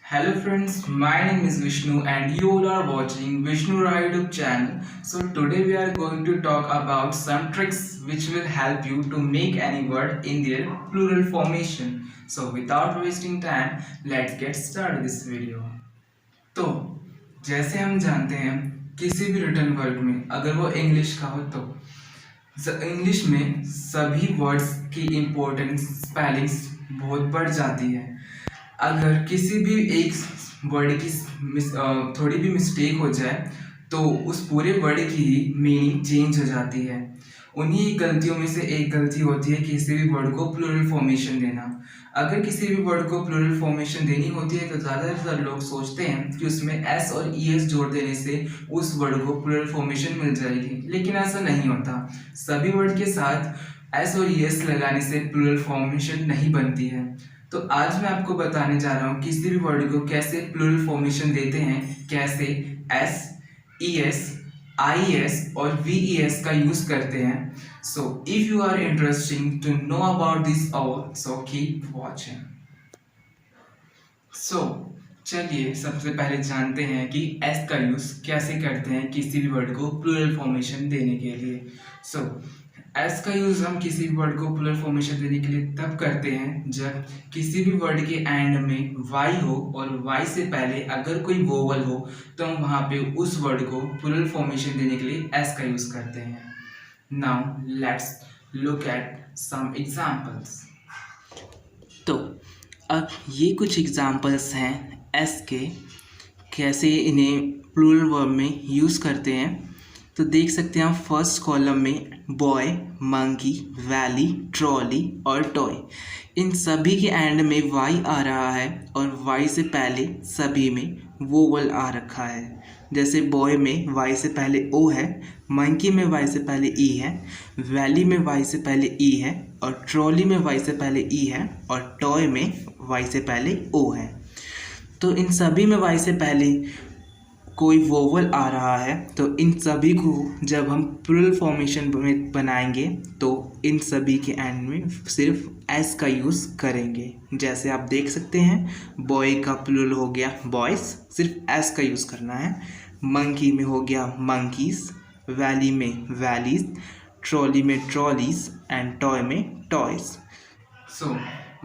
Hello friends, my name is Vishnu and you all are watching Vishnu Rai YouTube channel. So today we are going to talk about some tricks which will help you to make any word in their plural formation. So without wasting time, let's get started this video. तो जैसे हम जानते हैं किसी भी written word में अगर वो इंग्लिश का हो तो इंग्लिश में सभी वर्ड्स की इम्पोर्टेंस स्पेलिंग्स बहुत बढ़ जाती है। अगर किसी भी एक वर्ड की थोड़ी भी मिस्टेक हो जाए तो उस पूरे वर्ड की ही मीनिंग चेंज हो जाती है। उन्हीं गलतियों में से एक गलती होती है किसी भी वर्ड को प्लूरल फॉर्मेशन देना। अगर किसी भी वर्ड को प्लूरल फॉर्मेशन देनी होती है तो ज़्यादातर लोग सोचते हैं कि उसमें एस और ई एस जोड़ देने से उस वर्ड को प्लूरल फॉर्मेशन मिल जाएगी, लेकिन ऐसा नहीं होता। सभी वर्ड के साथ एस और ई एस लगाने से प्लूरल फॉर्मेशन नहीं बनती है। तो आज मैं आपको बताने जा रहा हूँ किसी भी वर्ड को कैसे प्लूरल फॉर्मेशन देते हैं, कैसे S, E S, I S और वी ई एस का यूज करते हैं। So if you are interesting to know about this all, so keep watching. So चलिए सबसे पहले जानते हैं कि एस का यूज कैसे करते हैं किसी भी वर्ड को प्लूरल फॉर्मेशन देने के लिए। सो एस का यूज़ हम किसी भी वर्ड को प्लूरल फॉर्मेशन देने के लिए तब करते हैं जब किसी भी वर्ड के एंड में वाई हो और वाई से पहले अगर कोई वोवल हो तो हम वहाँ पे उस वर्ड को प्लूरल फॉर्मेशन देने के लिए एस का यूज़ करते हैं। Now let's look at some examples. तो अब ये कुछ एग्जांपल्स हैं एस के, कैसे इन्हें प्लूरल वर्ब में यूज़ करते हैं। तो देख सकते हैं हम फर्स्ट कॉलम में बॉय, मंकी, वैली, ट्रॉली और टॉय, इन सभी के एंड में वाई आ रहा है और वाई से पहले सभी में वोवल आ रखा है। जैसे बॉय में वाई से पहले ओ है, मंकी में वाई से पहले ई है, वैली में वाई से पहले ई है और ट्रॉली में वाई से पहले ई है और टॉय में वाई से पहले ओ है। तो इन सभी में वाई से पहले कोई वोवल आ रहा है, तो इन सभी को जब हम प्लूरल फॉर्मेशन में बनाएंगे तो इन सभी के एंड में सिर्फ एस का यूज़ करेंगे। जैसे आप देख सकते हैं बॉय का प्लूरल हो गया बॉयज़, सिर्फ एस का यूज़ करना है। मंकी में हो गया मंकीज़, वैली में वैलीज़, ट्रॉली में ट्रॉलीज़ एंड टॉय में टॉयज़। सो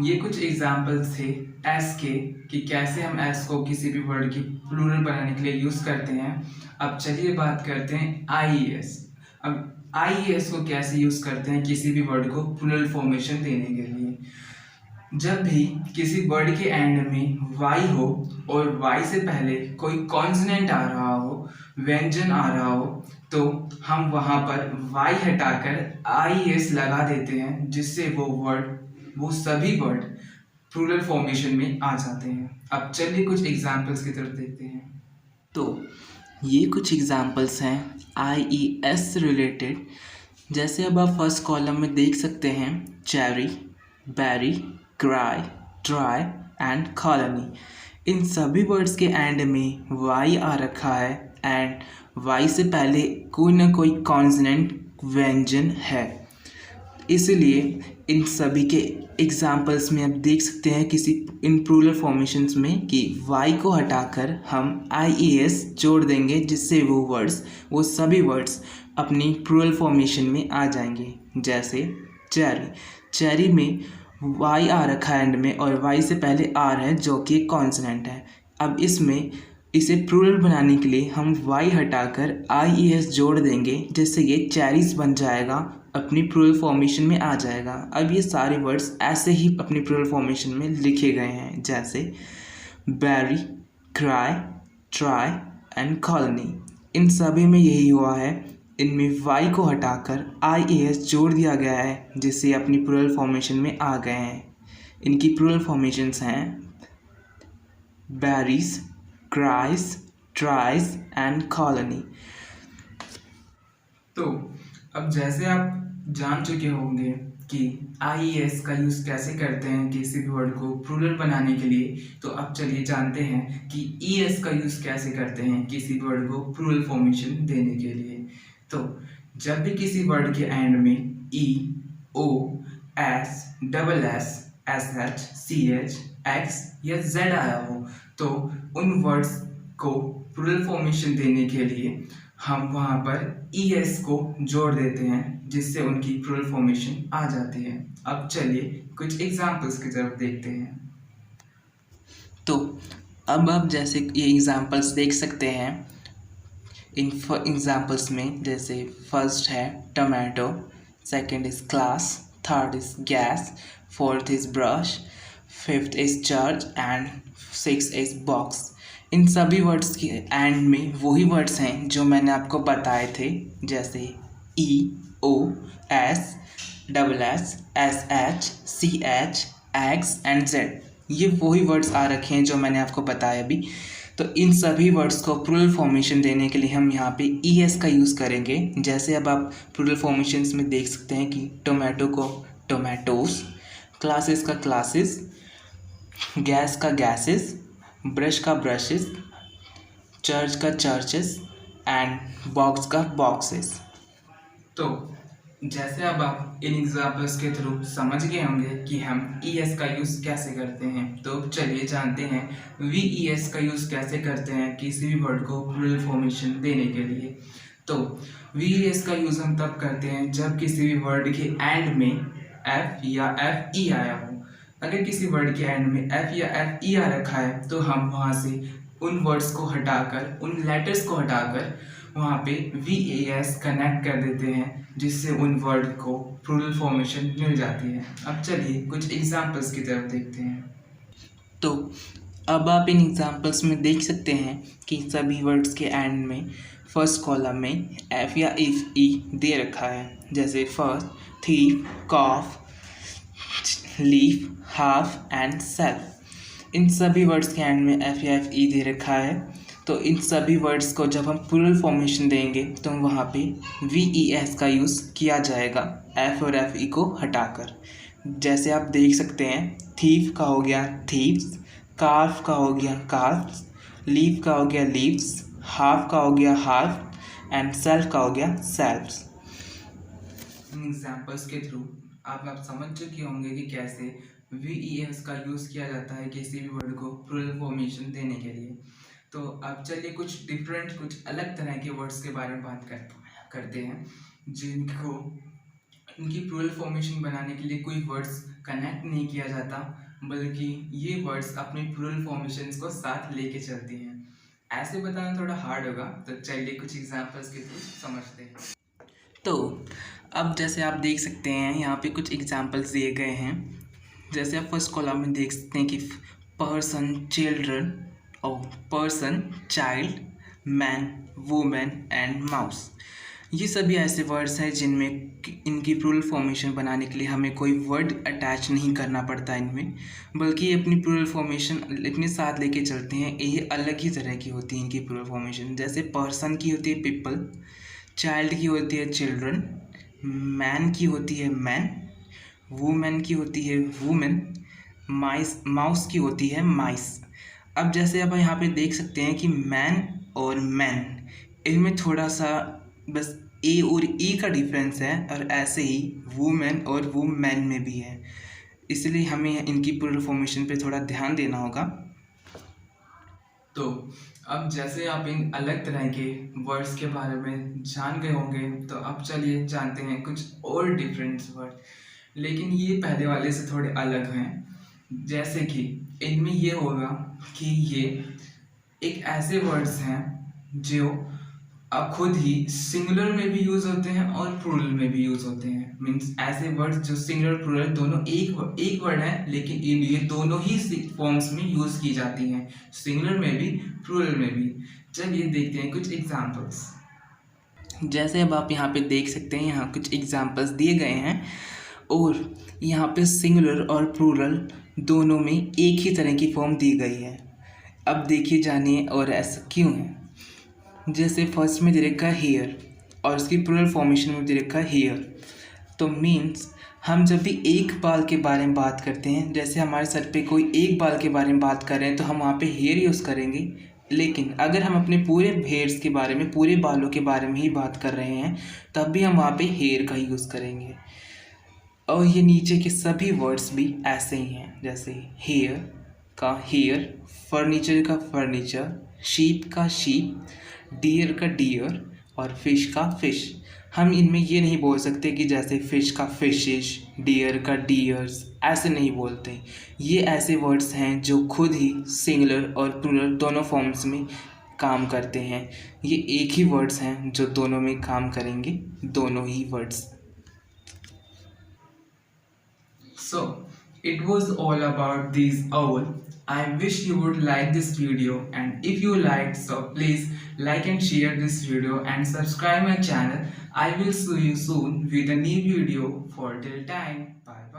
ये कुछ एग्जाम्पल्स थे एस के कि कैसे हम एस को किसी भी वर्ड की प्लूरल बनाने के लिए यूज़ करते हैं। अब चलिए बात करते हैं आई एस। अब आई एस को कैसे यूज़ करते हैं किसी भी वर्ड को प्लूरल फॉर्मेशन देने के लिए। जब भी किसी वर्ड के एंड में वाई हो और वाई से पहले कोई कॉन्सोनेंट आ रहा हो, व्यंजन आ रहा हो, तो हम वहाँ पर वाई हटाकर आई एस लगा देते हैं, जिससे वो सभी वर्ड प्लूरल फॉर्मेशन में आ जाते हैं। अब चलिए कुछ एग्जांपल्स की तरफ देखते हैं। तो ये कुछ एग्जांपल्स हैं आई ई एस से रिलेटेड। जैसे अब आप फर्स्ट कॉलम में देख सकते हैं cherry, berry, cry, try and colony, इन सभी वर्ड्स के एंड में वाई आ रखा है एंड वाई से पहले कोई ना कोई कॉन्सोनेंट व्यंजन है। इसलिए इन सभी के एग्जाम्पल्स में आप देख सकते हैं किसी इन प्लूरल फॉर्मेशंस में कि वाई को हटाकर हम आई ई एस जोड़ देंगे, जिससे वो सभी वर्ड्स अपनी प्लूरल फॉर्मेशन में आ जाएंगे। जैसे चेरी में वाई आ रखा है एंड में और वाई से पहले आर है जो कि कॉन्सोनेंट है। अब इसे प्लूरल बनाने के लिए हम वाई हटाकर आई ई एस जोड़ देंगे, जिससे ये चेरीज बन जाएगा, अपनी प्लूरल फॉर्मेशन में आ जाएगा। अब ये सारे वर्ड्स ऐसे ही अपनी प्लूरल फॉर्मेशन में लिखे गए हैं, जैसे berry, cry, try and colony, इन सभी में यही हुआ है। इनमें वाई को हटाकर आई ई एस जोड़ दिया गया है, जिससे अपनी प्लूरल फॉर्मेशन में आ गए हैं। इनकी प्लूरल फॉर्मेशंस हैं berries, cries, tries and colony. तो अब जैसे आप जान चुके होंगे कि आई एस का यूज़ कैसे करते हैं किसी भी वर्ड को प्लूरल बनाने के लिए, तो अब चलिए जानते हैं कि ई एस का यूज़ कैसे करते हैं किसी भी वर्ड को प्लूरल फॉर्मेशन देने के लिए। तो जब भी किसी वर्ड के एंड में E, O, S, double S, S H, C H, X या जेड आया हो, तो उन वर्ड्स को प्लूरल फॉर्मेशन देने के लिए हम वहाँ पर ES को जोड़ देते हैं, जिससे उनकी प्लूरल फॉर्मेशन आ जाती है। अब चलिए कुछ एग्जाम्पल्स की तरफ देखते हैं। तो अब आप जैसे ये एग्जाम्पल्स देख सकते हैं। इन एग्जाम्पल्स में जैसे फर्स्ट है tomato, second is class, third is gas, fourth is brush, fifth is church and six is box. इन सभी वर्ड्स के एंड में वही वर्ड्स हैं जो मैंने आपको बताए थे, जैसे E, O, S, double S, S H, C H, X and Z. ये वही वर्ड्स आ रखे हैं जो मैंने आपको बताया अभी। तो इन सभी वर्ड्स को प्लूरल फॉर्मेशन देने के लिए हम यहाँ पे ES का यूज़ करेंगे। जैसे अब आप प्लूरल फॉर्मेशंस में देख सकते हैं कि टोमेटो को टोमेटोस, क्लासेस का क्लासेस, गैस का गैसेस, ब्रश का ब्रशेस, चर्च का चर्चेस एंड बॉक्स का बॉक्सेस। तो जैसे अब आप इन एग्जाम्पल्स के थ्रू समझ गए होंगे कि हम ES का यूज़ कैसे करते हैं, तो चलिए जानते हैं VES का यूज़ कैसे करते हैं किसी भी वर्ड को प्लूरल फॉर्मेशन देने के लिए। तो VES का यूज़ हम तब करते हैं जब किसी भी वर्ड के एंड में F या FE आया हो। अगर किसी वर्ड के एंड में F या FE आ रखा है तो हम वहाँ से उन वर्ड्स को हटाकर, उन लेटर्स को हटाकर वहाँ पे VAS कनेक्ट कर देते हैं, जिससे उन वर्ड को प्लूरल फॉर्मेशन मिल जाती है। अब चलिए कुछ एग्जांपल्स की तरफ देखते हैं। तो अब आप इन एग्जांपल्स में देख सकते हैं कि सभी वर्ड्स के एंड में फर्स्ट कॉलम में F या E दे रखा है, जैसे first, thief, cough, leaf, half and self. इन सभी वर्ड्स के एंड में F या FE दे रखा है। तो इन सभी वर्ड्स को जब हम प्लूरल फॉर्मेशन देंगे तो वहाँ पे VES का यूज़ किया जाएगा F और FE को हटाकर। जैसे आप देख सकते हैं, थीफ का हो गया थीव्स, कार्फ का हो गया कार्फ्स, लीफ का हो गया लीव्स, हाफ का हो गया हाफ एंड सेल्फ का हो गया सेल्फ्स। इन एग्जाम्पल्स के थ्रू आप समझ चुके होंगे कि कैसे VES का यूज़ किया जाता है किसी भी वर्ड को प्लूरल फॉर्मेशन देने के लिए। तो अब चलिए कुछ डिफरेंट, कुछ अलग तरह के वर्ड्स के बारे में बात करते हैं, जिनको इनकी प्लूरल फॉर्मेशन बनाने के लिए कोई वर्ड्स कनेक्ट नहीं किया जाता, बल्कि ये वर्ड्स अपनी प्लूरल फॉर्मेशंस को साथ लेके चलती हैं। ऐसे बताना थोड़ा हार्ड होगा, तो चलिए कुछ एग्जांपल्स के थ्रू समझते हैं। तो अब जैसे आप देख सकते हैं यहाँ पे कुछ एग्जांपल्स दिए गए हैं। जैसे आप फर्स्ट कॉलम में देख सकते हैं कि पर्सन, चिल्ड्रन और person, child, man, women and mouse. ये सभी ऐसे वर्ड्स हैं जिनमें इनकी प्लूरल फॉर्मेशन बनाने के लिए हमें कोई वर्ड अटैच नहीं करना पड़ता इनमें, बल्कि ये अपनी प्लूरल फॉर्मेशन इतने साथ लेके चलते हैं। ये अलग ही तरह की होती है इनकी प्लूरल फॉर्मेशन। जैसे पर्सन की होती है पीपल, चाइल्ड की होती है चिल्ड्रन, मैन की होती है मैन, वुमेन की होती है वुमेन, माउस की होती है माइस। अब जैसे आप यहाँ पे देख सकते हैं कि मैन और मैन, इनमें थोड़ा सा बस ए और ई का डिफरेंस है, और ऐसे ही वुमेन और वुमेन में भी है। इसलिए हमें इनकी प्लूरल फॉर्मेशन पे थोड़ा ध्यान देना होगा। तो अब जैसे आप इन अलग तरह के वर्ड्स के बारे में जान गए होंगे, तो अब चलिए जानते हैं कुछ और डिफरेंट वर्ड, लेकिन ये पहले वाले से थोड़े अलग हैं। जैसे कि इनमें ये होगा कि ये एक ऐसे वर्ड्स हैं जो अब खुद ही सिंगुलर में भी यूज़ होते हैं और प्लूरल में भी यूज़ होते हैं। मीन्स ऐसे वर्ड्स जो सिंगुलर प्लूरल दोनों एक वर्ड है, लेकिन ये दोनों ही फॉर्म्स में यूज़ की जाती हैं, सिंगुलर में भी प्लूरल में भी। चलिए देखते हैं कुछ एग्जांपल्स। जैसे अब आप यहाँ पे देख सकते हैं, यहाँ कुछ एग्जांपल्स दिए गए हैं और यहाँ पे सिंगुलर और प्लूरल दोनों में एक ही तरह की फॉर्म दी गई है। अब देखिए जानिए और ऐसा क्यों है। जैसे फर्स्ट में दे रखा है हेयर और उसकी प्लूरल फॉर्मेशन में दे रखा है हेयर। तो मीन्स हम जब भी एक बाल के बारे में बात करते हैं, जैसे हमारे सर पे कोई एक बाल के बारे में बात कर रहे हैं तो हम वहाँ पे हेयर यूज़ करेंगे। लेकिन अगर हम अपने पूरे हेयर्स के बारे में, पूरे बालों के बारे में ही बात कर रहे हैं, तब भी हम वहाँ पे हेयर का ही यूज़ करेंगे। और ये नीचे के सभी वर्ड्स भी ऐसे ही हैं, जैसे हेयर, का हेयर, फर्नीचर का फर्नीचर, शीप का शीप, डियर का डियर और फिश का फिश। हम इनमें ये नहीं बोल सकते कि जैसे फिश का फिशेस, डियर का डियर्स, ऐसे नहीं बोलते। ये ऐसे वर्ड्स हैं जो खुद ही सिंगुलर और प्लूरल दोनों फॉर्म्स में काम करते हैं। ये एक ही वर्ड्स हैं जो दोनों में काम करेंगे, दोनों ही words. So, it was all about these owl. I wish you would like this video, and if you liked, so please like and share this video and subscribe my channel. I will see you soon with a new video. For till time, bye.